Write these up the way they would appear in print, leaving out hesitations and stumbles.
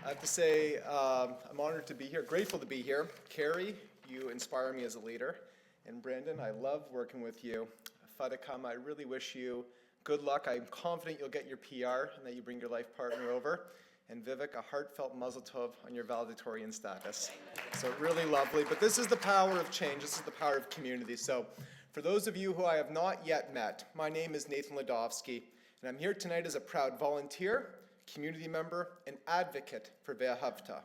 I have to say, I'm honored to be here, grateful to be here. Carrie, you inspire me as a leader. And Brandon, I love working with you. Fatakam, I really wish you good luck. I'm confident you'll get your PR and that you bring your life partner over. And Vivek, a heartfelt mazel tov on your valedictorian status. So really lovely. But this is the power of change. This is the power of community. So for those of you who I have not yet met, my name is Nathan Ladovsky, and I'm here tonight as a proud volunteer, community member, and advocate for Ve'ahavta.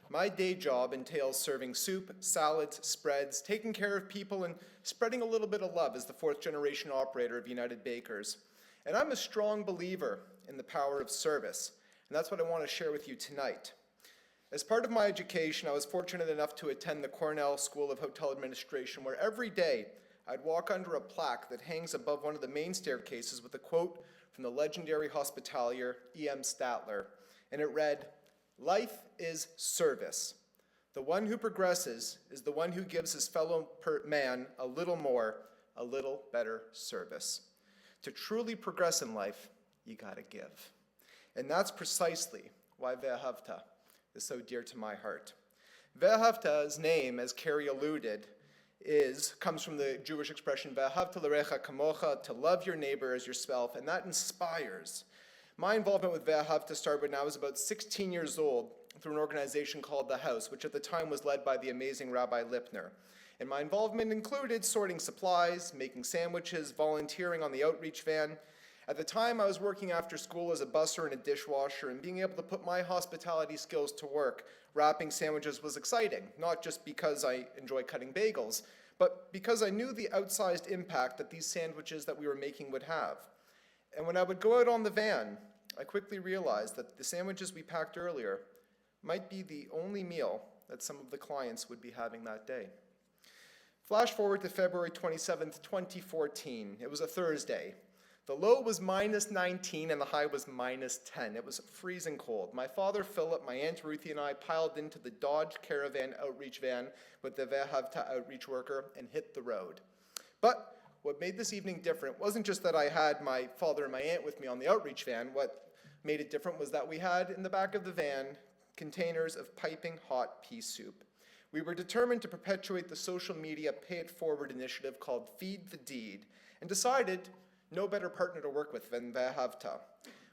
My day job entails serving soup, salads, spreads, taking care of people, and spreading a little bit of love as the fourth generation operator of United Bakers. And I'm a strong believer in the power of service, and that's what I want to share with you tonight. As part of my education, I was fortunate enough to attend the Cornell School of Hotel Administration, where every day I'd walk under a plaque that hangs above one of the main staircases with a quote from the legendary hospitalier E.M. Statler, and it read, "Life is service. The one who progresses is the one who gives his fellow man a little more, a little better service. To truly progress in life, you gotta give." And that's precisely why Ve'ahavta is so dear to my heart. Ve'ahavta's name, as Carrie alluded, comes from the Jewish expression Ve'ahavta l'recha kamocha, to love your neighbor as yourself, and that inspires. My involvement with Ve'ahavta started when I was about 16 years old through an organization called The House, which at the time was led by the amazing Rabbi Lipner. And my involvement included sorting supplies, making sandwiches, volunteering on the outreach van. At the time, I was working after school as a busser and a dishwasher, and being able to put my hospitality skills to work wrapping sandwiches was exciting, not just because I enjoy cutting bagels, but because I knew the outsized impact that these sandwiches that we were making would have. And when I would go out on the van, I quickly realized that the sandwiches we packed earlier might be the only meal that some of the clients would be having that day. Flash forward to February 27th, 2014. It was a Thursday. The low was -19 and the high was -10. It was freezing cold. My father, Philip, my Aunt Ruthie, and I piled into the Dodge Caravan outreach van with the Ve'ahavta outreach worker and hit the road. But what made this evening different wasn't just that I had my father and my aunt with me on the outreach van. What made it different was that we had in the back of the van containers of piping hot pea soup. We were determined to perpetuate the social media Pay It Forward initiative called Feed the Deed, and decided no better partner to work with than Ve'ahavta.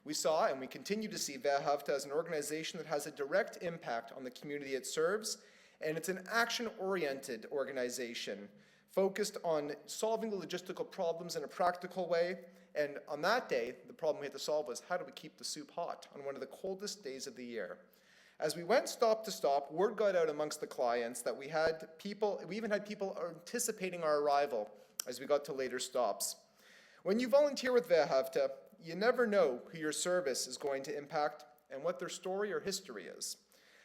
We saw, and we continue to see, Ve'ahavta as an organization that has a direct impact on the community it serves, and it's an action-oriented organization focused on solving the logistical problems in a practical way. And on that day, the problem we had to solve was, how do we keep the soup hot on one of the coldest days of the year? As we went stop to stop, word got out amongst the clients that we even had people anticipating our arrival as we got to later stops. When you volunteer with Ve'ahavta, you never know who your service is going to impact and what their story or history is.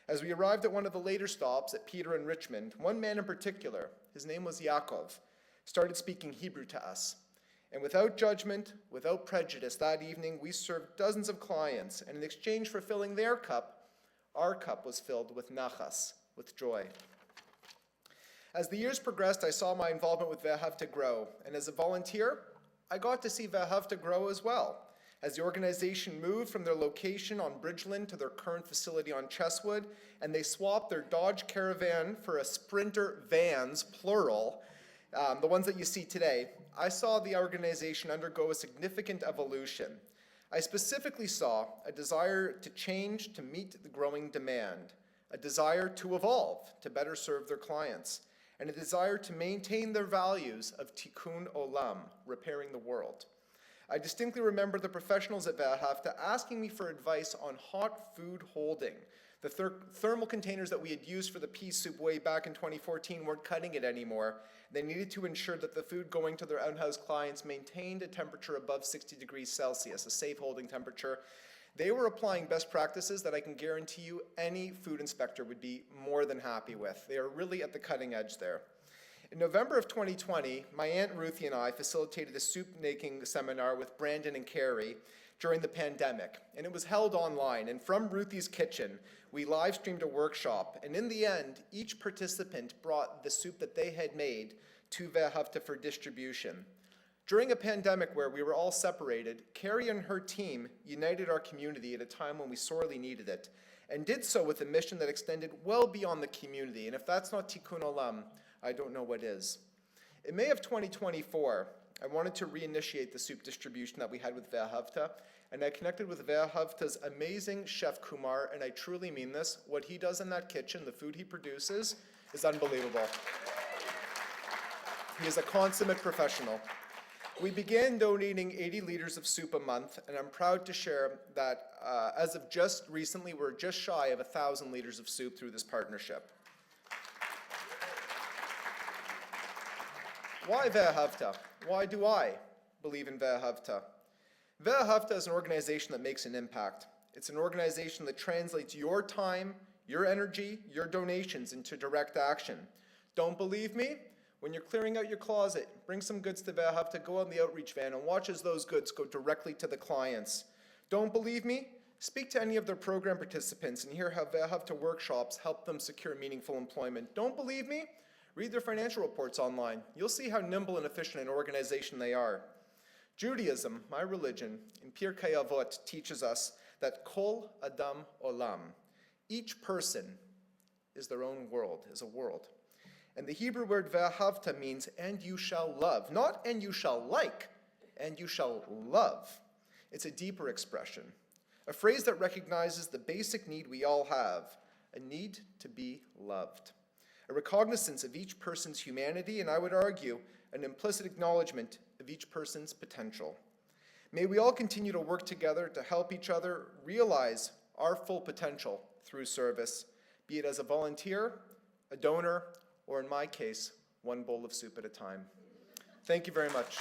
As we arrived at one of the later stops at Peter and Richmond, one man in particular, his name was Yaakov, started speaking Hebrew to us. And without judgment, without prejudice, that evening we served dozens of clients, and in exchange for filling their cup, our cup was filled with nachas, with joy. As the years progressed, I saw my involvement with Ve'ahavta grow, and as a volunteer, I got to see Ve'ahavta grow as well. As the organization moved from their location on Bridgeland to their current facility on Chesswood, and they swapped their Dodge Caravan for a Sprinter vans, plural, the ones that you see today, I saw the organization undergo a significant evolution. I specifically saw a desire to change to meet the growing demand, a desire to evolve to better serve their clients, and a desire to maintain their values of tikkun olam, repairing the world. I distinctly remember the professionals at Ve'ahavta asking me for advice on hot food holding. The thermal containers that we had used for the pea soup way back in 2014 weren't cutting it anymore. They needed to ensure that the food going to their out-house clients maintained a temperature above 60 degrees Celsius, a safe holding temperature. They were applying best practices that I can guarantee you any food inspector would be more than happy with. They are really at the cutting edge there. In November of 2020, my Aunt Ruthie and I facilitated a soup-making seminar with Brandon and Carrie during the pandemic, and it was held online. And from Ruthie's kitchen, we live-streamed a workshop, and in the end, each participant brought the soup that they had made to Ve'ahavta for distribution. During a pandemic where we were all separated, Carrie and her team united our community at a time when we sorely needed it. and did so with a mission that extended well beyond the community. And if that's not tikkun olam, I don't know what is. In May of 2024, I wanted to reinitiate the soup distribution that we had with Ve'ahavta, and I connected with Ve'ahavta's amazing chef Kumar, and I truly mean this. What he does in that kitchen, the food he produces, is unbelievable. He is a consummate professional. We began donating 80 liters of soup a month, and I'm proud to share that as of just recently, we're just shy of 1,000 liters of soup through this partnership. Why Ve'ahavta? Why do I believe in Ve'ahavta? Ve'ahavta is an organization that makes an impact. It's an organization that translates your time, your energy, your donations into direct action. Don't believe me? When you're clearing out your closet, bring some goods to Ve'ahavta, go on the outreach van and watch as those goods go directly to the clients. Don't believe me? Speak to any of their program participants and hear how Ve'ahavta workshops help them secure meaningful employment. Don't believe me? Read their financial reports online. You'll see how nimble and efficient an organization they are. Judaism, my religion, in Pirkei Avot teaches us that kol adam olam, each person is their own world, is a world. And the Hebrew word ve'ahavta means and you shall love, not and you shall like, and you shall love. It's a deeper expression, a phrase that recognizes the basic need we all have, a need to be loved. A recognizance of each person's humanity, and I would argue, an implicit acknowledgement of each person's potential. May we all continue to work together to help each other realize our full potential through service, be it as a volunteer, a donor, or in my case, one bowl of soup at a time. Thank you very much.